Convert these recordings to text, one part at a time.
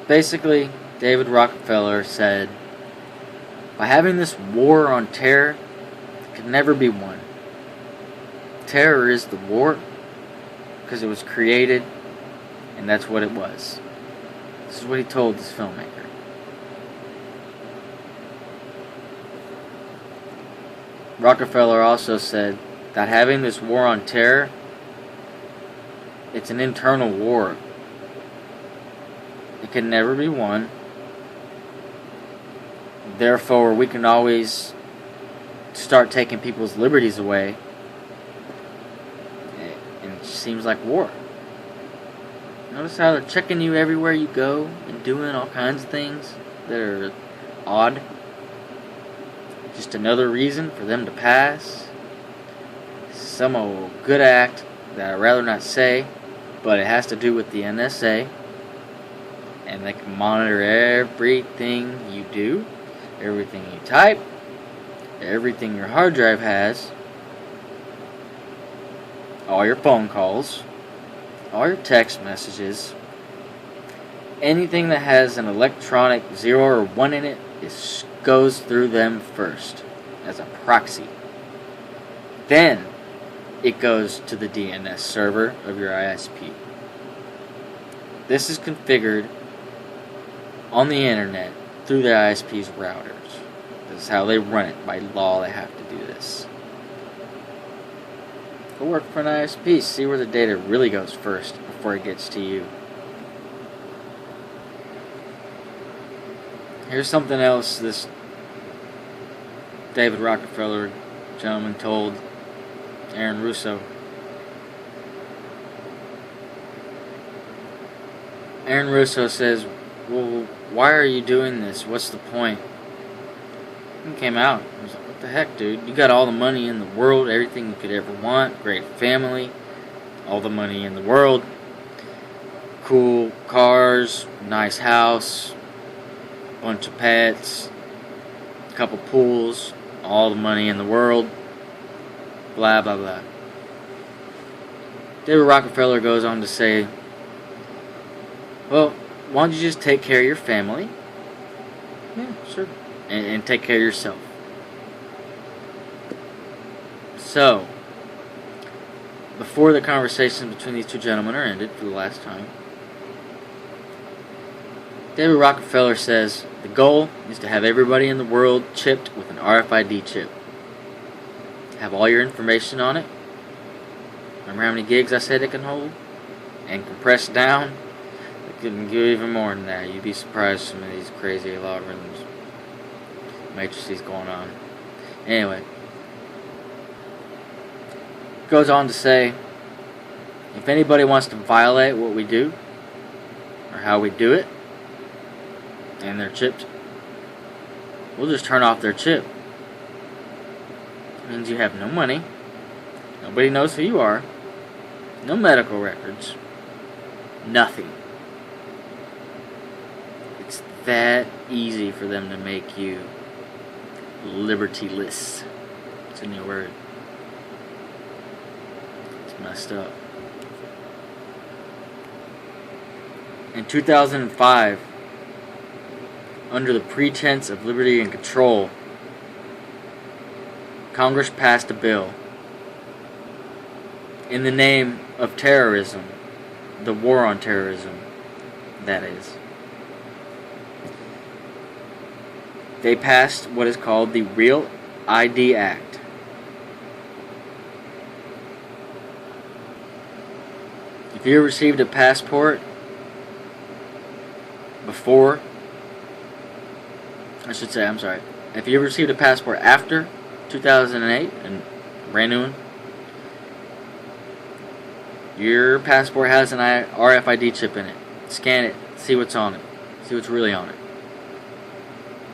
Basically, David Rockefeller said, by having this war on terror, it could never be won. Terror is the war because it was created, and that's what it was. This is what he told this filmmaker. Rockefeller also said that having this war on terror, it's an internal war. It can never be won. Therefore, we can always start taking people's liberties away. And it seems like war. Notice how they're checking you everywhere you go and doing all kinds of things that are odd. Just another reason for them to pass some old good act that I'd rather not say, but it has to do with the NSA. And they can monitor everything you do, everything you type, everything your hard drive has, all your phone calls, all your text messages. Anything that has an electronic 0 or 1 in it goes through them first as a proxy. Then it goes to the DNS server of your ISP. This is configured on the internet through the ISP's routers. This is how they run it. By law, they have to do this. Go work for an ISP. See where the data really goes first before it gets to you. Here's something else this David Rockefeller gentleman told Aaron Russo. Aaron Russo says, well, why are you doing this? What's the point? He came out. He was like, what the heck, dude? You got all the money in the world, everything you could ever want, great family, all the money in the world, cool cars, nice house, bunch of pets, couple pools, all the money in the world, blah, blah, blah. David Rockefeller goes on to say, well, why don't you just take care of your family? Yeah, sure. And take care of yourself. So, before the conversation between these two gentlemen are ended for the last time, David Rockefeller says the goal is to have everybody in the world chipped with an RFID chip. Have all your information on it. Remember how many gigs I said it can hold? And compressed down? It can give even more than that. You'd be surprised some of these crazy logarithms, matrices going on. Anyway, goes on to say, if anybody wants to violate what we do, or how we do it, and they're chipped, we'll just turn off their chip. It means you have no money, nobody knows who you are, no medical records, nothing. It's that easy for them to make you libertyless. It's a new word. It's messed up. In 2005, under the pretense of liberty and control, Congress passed a bill in the name of terrorism, the war on terrorism, that is. They passed what is called the Real ID Act. If you received a passport before, if you received a passport after 2008, and brand new one, your passport has an RFID chip in it. Scan it, see what's on it, see what's really on it.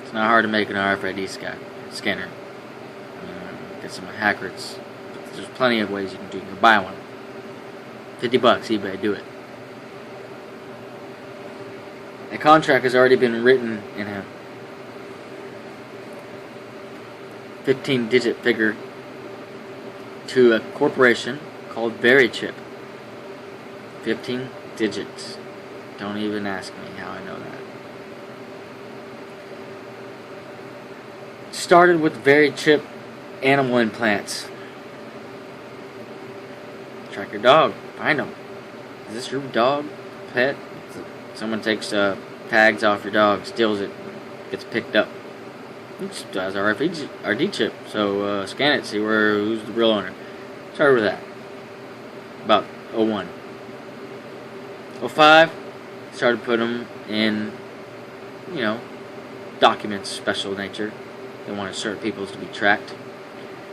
It's not hard to make an RFID scanner. Get some hackers. There's plenty of ways you can do it. You can buy one. $50, eBay, do it. A contract has already been written in a 15-digit figure to a corporation called VeriChip. 15 digits. Don't even ask me how I know that. Started with very cheap animal implants. Track your dog. Find them. Is this your dog? Pet? Someone takes tags off your dog, steals it, gets picked up. It has our RFID chip, so scan it, see who's the real owner. Started with that. About 01. 05, started putting them in, documents, special nature. They wanted certain people to be tracked.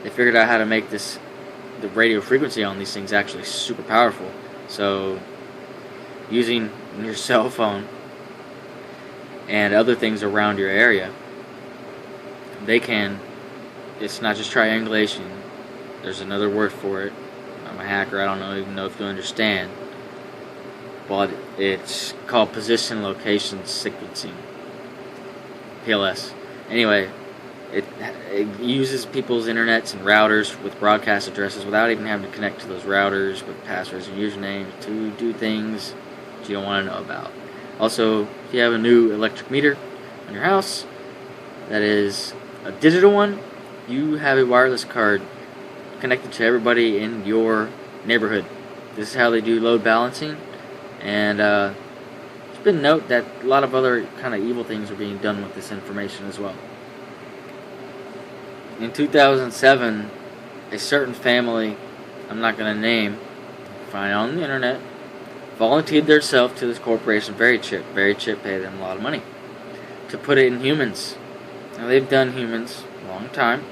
They figured out how to make the radio frequency on these things actually super powerful. So, using your cell phone and other things around your area, it's not just triangulation. There's another word for it. I'm a hacker, I don't even know if you understand. But it's called position location sequencing. PLS. Anyway, it uses people's internets and routers with broadcast addresses without even having to connect to those routers with passwords and usernames to do things that you don't want to know about. Also, if you have a new electric meter on your house that is a digital one, you have a wireless card connected to everybody in your neighborhood. This is how they do load balancing, and it's been noted that a lot of other kind of evil things are being done with this information as well. In 2007, a certain family, I'm not going to name, find on the internet, volunteered themselves to this corporation, Very Chip, paid them a lot of money to put it in humans. Now, they've done humans a long time.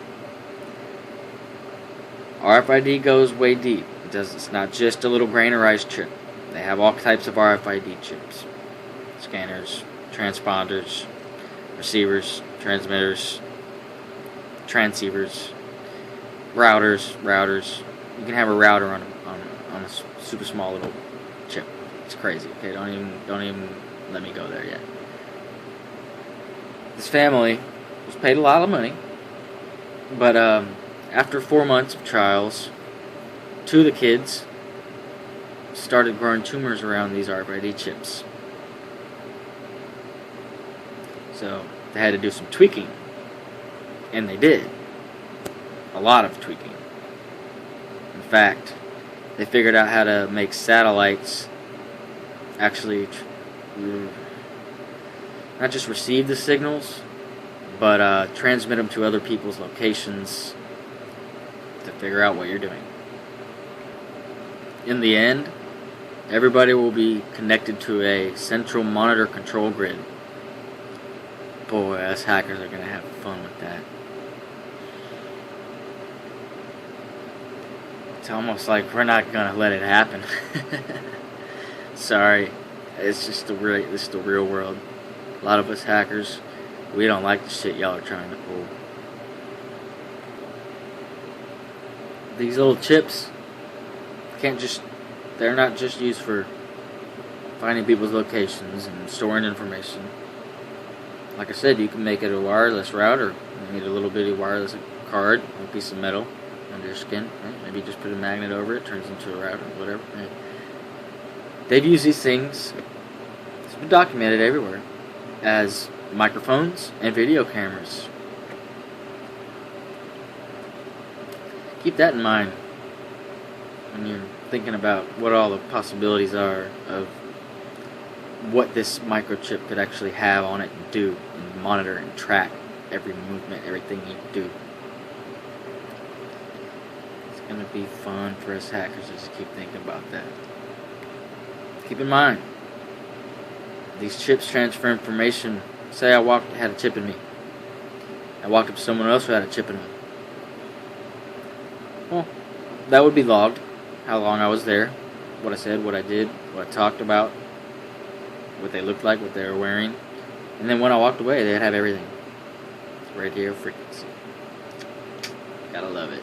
RFID goes way deep. It's not just a little grain-of-rice chip. They have all types of RFID chips. Scanners, transponders, receivers, transmitters, transceivers, routers. You can have a router on a super small little chip. It's crazy. Okay, don't even let me go there yet. This family was paid a lot of money, but after 4 months of trials, 2 of the kids started growing tumors around these RFID chips. So they had to do some tweaking. And they did. A lot of tweaking. In fact, they figured out how to make satellites actually not just receive the signals, but transmit them to other people's locations to figure out what you're doing. In the end, everybody will be connected to a central monitor control grid. Boy, us hackers are going to have fun with that. It's almost like we're not going to let it happen. Sorry. It's just the real world. A lot of us hackers, we don't like the shit y'all are trying to pull. These little chips they're not just used for finding people's locations and storing information. Like I said, you can make it a wireless router. You need a little bitty wireless card, a piece of metal under your skin. Right? Maybe just put a magnet over it, turns into a router, whatever. Right? They've used these things, it's been documented everywhere, as microphones and video cameras. Keep that in mind when you're thinking about what all the possibilities are of what this microchip could actually have on it and do, and monitor and track every movement, everything you do. It's going to be fun for us hackers to just keep thinking about that. Keep in mind, these chips transfer information. Say I had a chip in me. I walked up to someone else who had a chip in them. Well, that would be logged. How long I was there, what I said, what I did, what I talked about, what they looked like, what they were wearing. And then when I walked away, they'd have everything. Radio frequency. Gotta love it.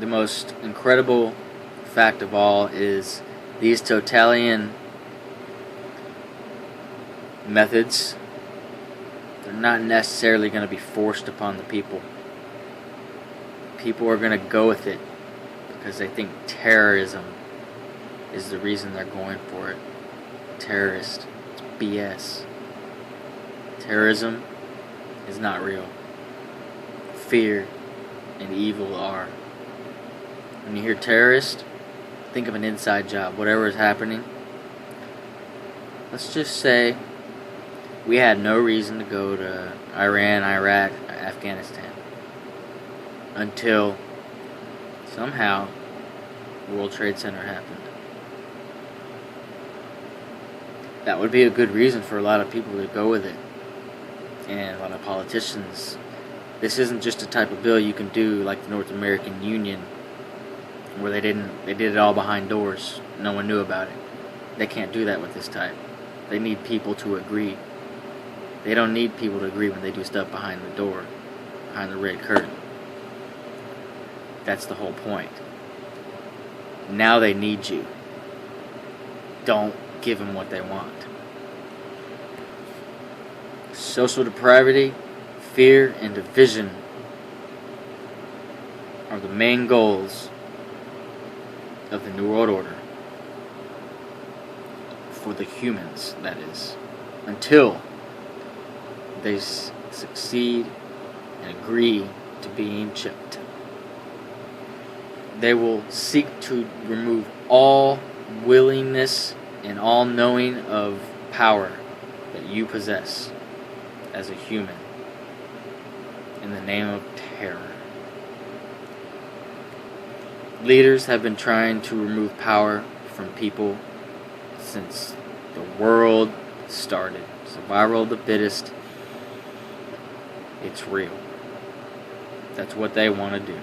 The most incredible fact of all is these totalitarian methods, they're not necessarily going to be forced upon the people. People are going to go with it because they think terrorism is the reason they're going for it. terrorist. It's BS. Terrorism is not real. Fear and evil are. When you hear terrorist, think of an inside job. Whatever is happening. Let's just say we had no reason to go to Iran, Iraq, Afghanistan until somehow the World Trade Center happened. That would be a good reason for a lot of people to go with it. And a lot of politicians. This isn't just a type of bill you can do like the North American Union, where they did it all behind doors. No one knew about it. They can't do that with this type. They need people to agree. They don't need people to agree when they do stuff behind the door, behind the red curtain. That's the whole point. Now they need you. Don't give them what they want. Social depravity, fear, and division are the main goals of the New World Order. For the humans, that is. Until they succeed and agree to being chipped. They will seek to remove all willingness and all knowing of power that you possess as a human in the name of terror. Leaders have been trying to remove power from people since the world started. Survival of the fittest. It's real. That's what they want to do.